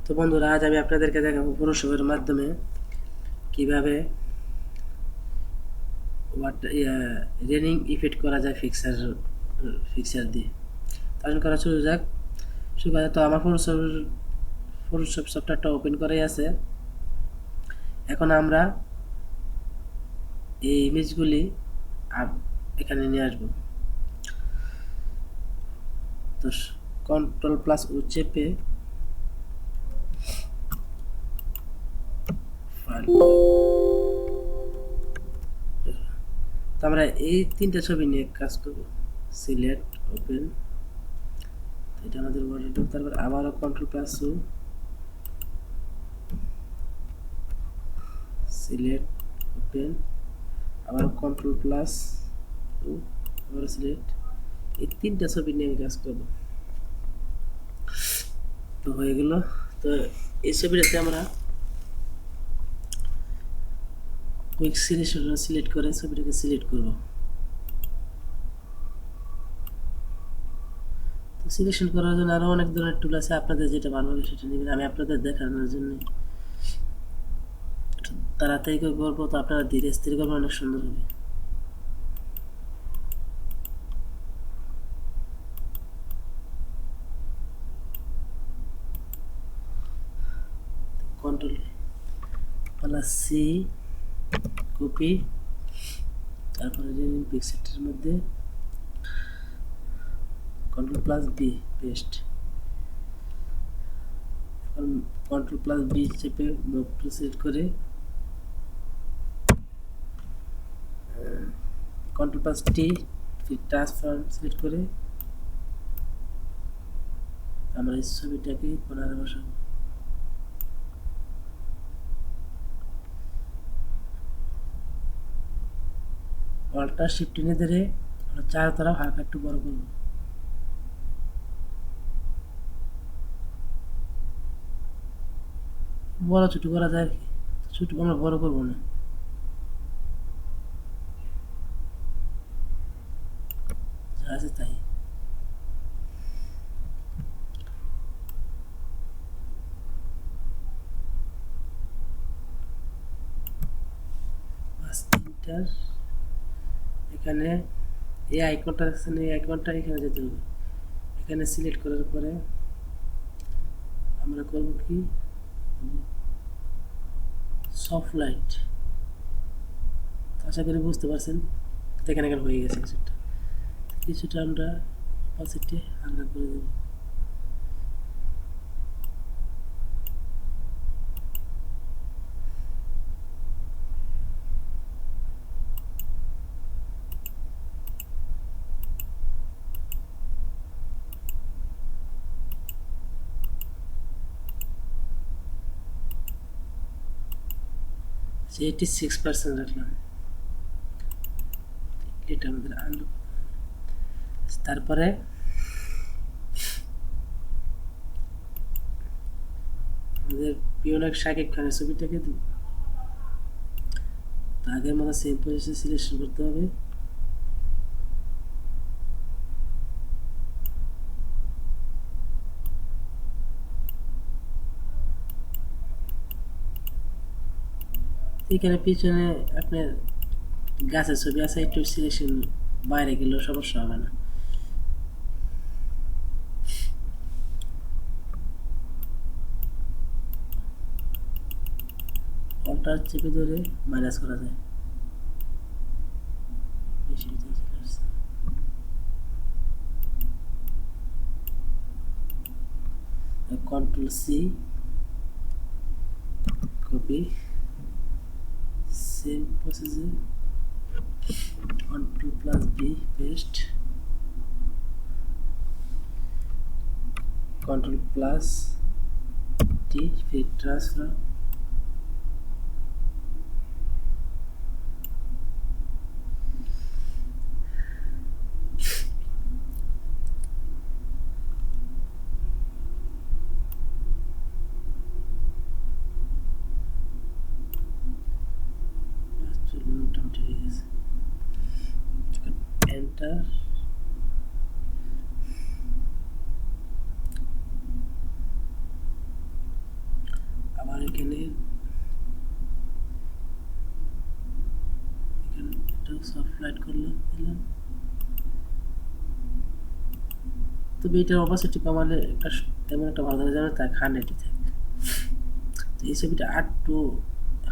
তো বন্ধুরা, আজ আমি আপনাদেরকে দেখাবো ফটোশপের মাধ্যমে কিভাবে রেনিং ইফেক্ট করা যায় ফিক্সার দিয়ে। তার করা শুরু করা তো আমার ফটোশপ সফটওয়্যারটা ওপেন করাই আছে। এখন আমরা এই ইমেজগুলি এখানে নিয়ে আসবো। তো Ctrl+U চেপে তো আমরা এই তিনটা ছবি নিয়ে কাজ করব। সিলেক্ট, ওপেন, এটা আমাদের ওয়ার্ডে। তারপর আবারও Ctrl+U, সিলেক্ট, ওপেন, আবার Ctrl+U, আবার সিলেক্ট। এই তিনটা ছবি নিয়ে আমি কাজ করব। তো হয়ে গেল। তো এই ছবিটাতে আমরা কুইক সিলেক্ট করে ছবিটাকে সিলেক্ট করব। তো সিলেকশন করার জন্য আরো অনেক ধরনের টুল আছে, আপনাদের যেটা ভালো হবে সেটা নেবেন। আমি আপনাদের দেখানোর জন্য তাড়াতাড়ি করে করবো, তো আপনারা ধীরে স্থির করবেন, অনেক সুন্দর হবে। Ctrl+C, কপি, তারপরে পিক্সেলটার মধ্যে Ctrl+B, পেস্ট। এখন Ctrl+B চেপে মুভ টু সিলেক্ট করে Ctrl+T, ফির ট্রান্সফর্ম সিলেক্ট করে আমরা এই ছবিটাকে কোণারে বসাবো। অল্টা শিফট টেনে ধরে আমরা চার তরফ হালকা একটু বড় করবো। বড় ছোট করা যায়, ছোট আমরা বড় করবো না, যা আছে তাই। এখানে এই আইকনটা আছে, এই আইকনটা এখানে যেতে হবে। এখানে সিলেক্ট করার পরে আমরা করব কি, সফট লাইট। আশা করি বুঝতে পারছেন। এখানে এখানে হয়ে গেছে কিছুটা আমরা অপাসিটি হালকা করে দেব। যে 86% রাখলাম, এটা আমাদের আনলো। তারপরে আমাদের পিওনাক শাকিব খানের ছবিটাকে দেব। তো আগের মতো সেম পজিশন সিলেকশন করতে হবে। এখানে পিছনে আপনার গাছের ছবি আছে, একটু সিলেকশন বাইরে গেলেও সমস্যা হবে না। অল্টা চেপে ধরে মাইনাস করা যায়, বেশি ভিতরে চলে আসছে। Ctrl+C, কপি, সেম প্রসেসে Ctrl+B, পেস্ট, Ctrl+T, ফির ট্রান্সফার, মোটামুটি হয়ে গেছে। এন্টার। এখানে এটা সফট লাইট করলাম দিলাম। তবে এটার অপাসিটি কমালে একটা তেমন একটা ভালো দেখা যাবে, তাই 100 থাকে। তো এই ছবিটা একটু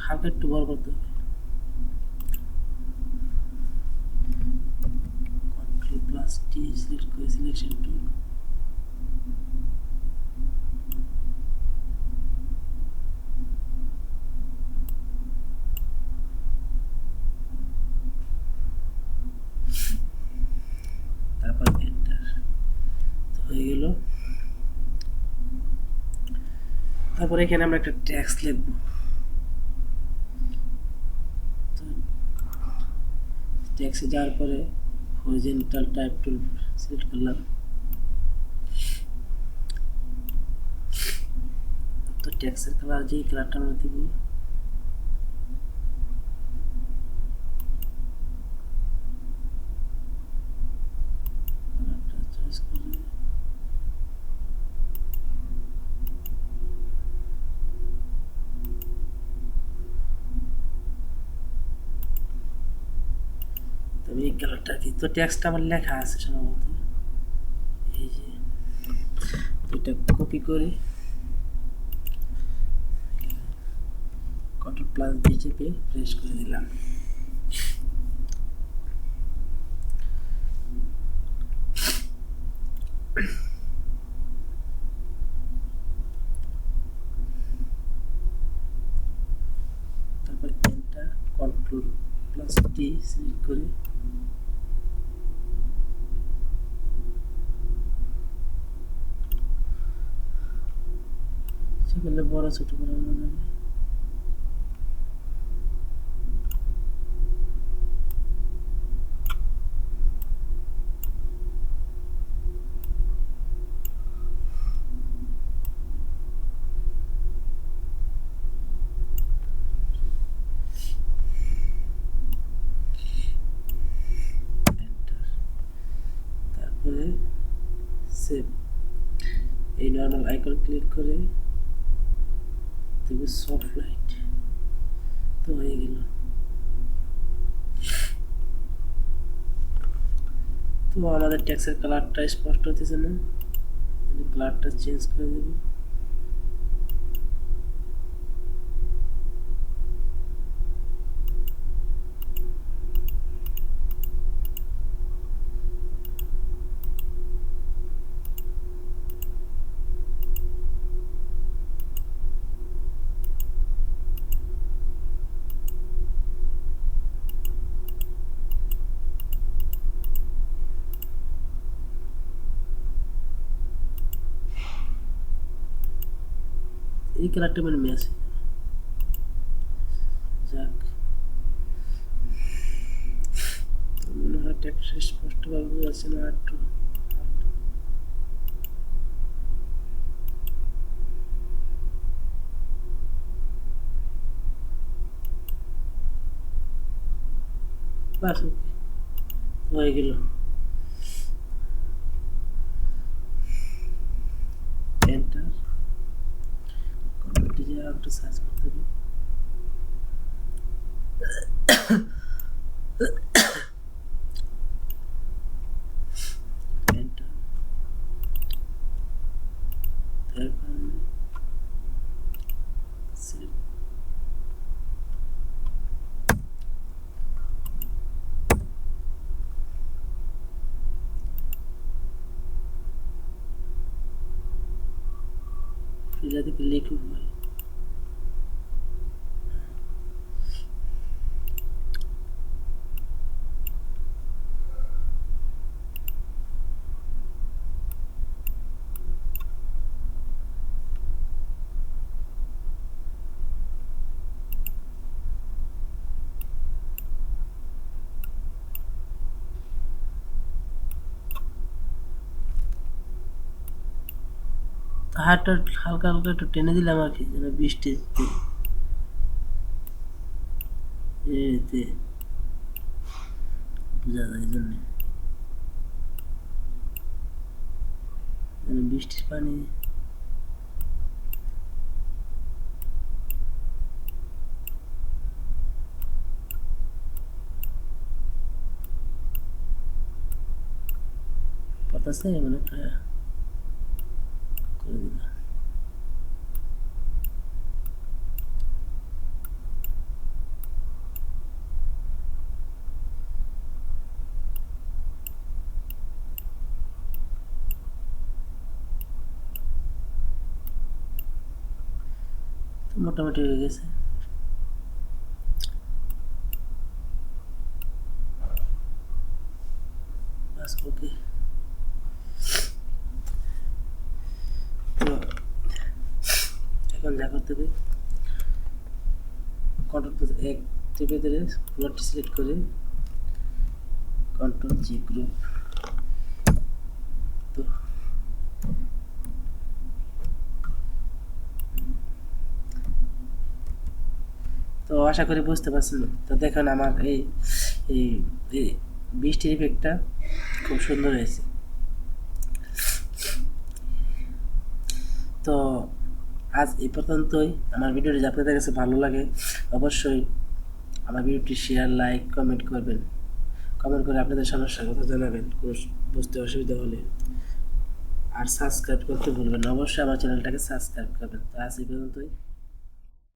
হালকা একটু বড় করতে হবে। কন্ট্রোল প্লাস টি সিলেক্ট করে সিলেকশন টুল, তারপর এন্টার। তো হয়ে গেল। তারপরে এখানে আমরা একটা টেক্সট লিখব। তো টেক্সটে যাওয়ার পরে হরিজন্টাল টাইপ টুল সিলেক্ট করলাম। তো টেক্সটের কালার যেই কালারটা আমরা দিব, কালারটা চয়েস করে তবে এই কালারটা কি, তো টেক্সটটা আমার লেখা আছে সম্ভবত, এই যে এটা কপি করে কন্ট্রোল প্লাস দিয়ে চেপে প্রেস করে দিলাম। তারপর এন্টার, কন্ট্রোল প্লাস টি সিলেক্ট করে সেগুলো বড় ছোট বানানো যাবে। তারপরে সেভ, এই নর্মাল আইকন ক্লিক করে দেখবে সফট লাইট, তো হয়ে গেল। তো আমাদের টেক্সটের কালারটা স্পষ্ট হতেছে না, কালারটা চেঞ্জ করে দেব। এই কালারটা মানে ম্যাচ যাক, মনে হয় টেক্সট স্পষ্টভাবে বোঝা যাচ্ছে না, একটু বাস হয়ে গেল। এন্টার, কন্ট্রোল দিয়ে একটু সার্চ করতে হবে। এন্টার, এখন সিলেক্ট, ফিরা থেকে লিখব ভাই। হাতটা হালকা হালকা একটু টেনে দিলাম আর কি, যেন বৃষ্টি এতে বোঝা যায়, এই জন্য বৃষ্টির পানি আছে এমন একটা করে দিলাম। মোটামুটি হয়ে গেছে। বাস ওকে। তো এখন যা করতে হবে, কন্ট্রোল এক টিপে ধরে প্লটটি সিলেক্ট করে কন্ট্রোল জি গ্রুপ। তো তো আশা করি বুঝতে পারছেন। তো দেখেন আমার এই এই এই বৃষ্টির ইফেক্টটা খুব সুন্দর হয়েছে। তো আজ এই পর্যন্তই। আমার ভিডিওটি যদি আপনাদের কাছে ভালো লাগে অবশ্যই আমার ভিডিওটি শেয়ার, লাইক, কমেন্ট করবেন। কমেন্ট করে আপনাদের সমস্যার কথা জানাবেন কোনো বুঝতে অসুবিধা হলে। আর সাবস্ক্রাইব করতে ভুলবেন না, অবশ্যই আমার চ্যানেলটাকে সাবস্ক্রাইব করবেন। তো আজ এই পর্যন্তই।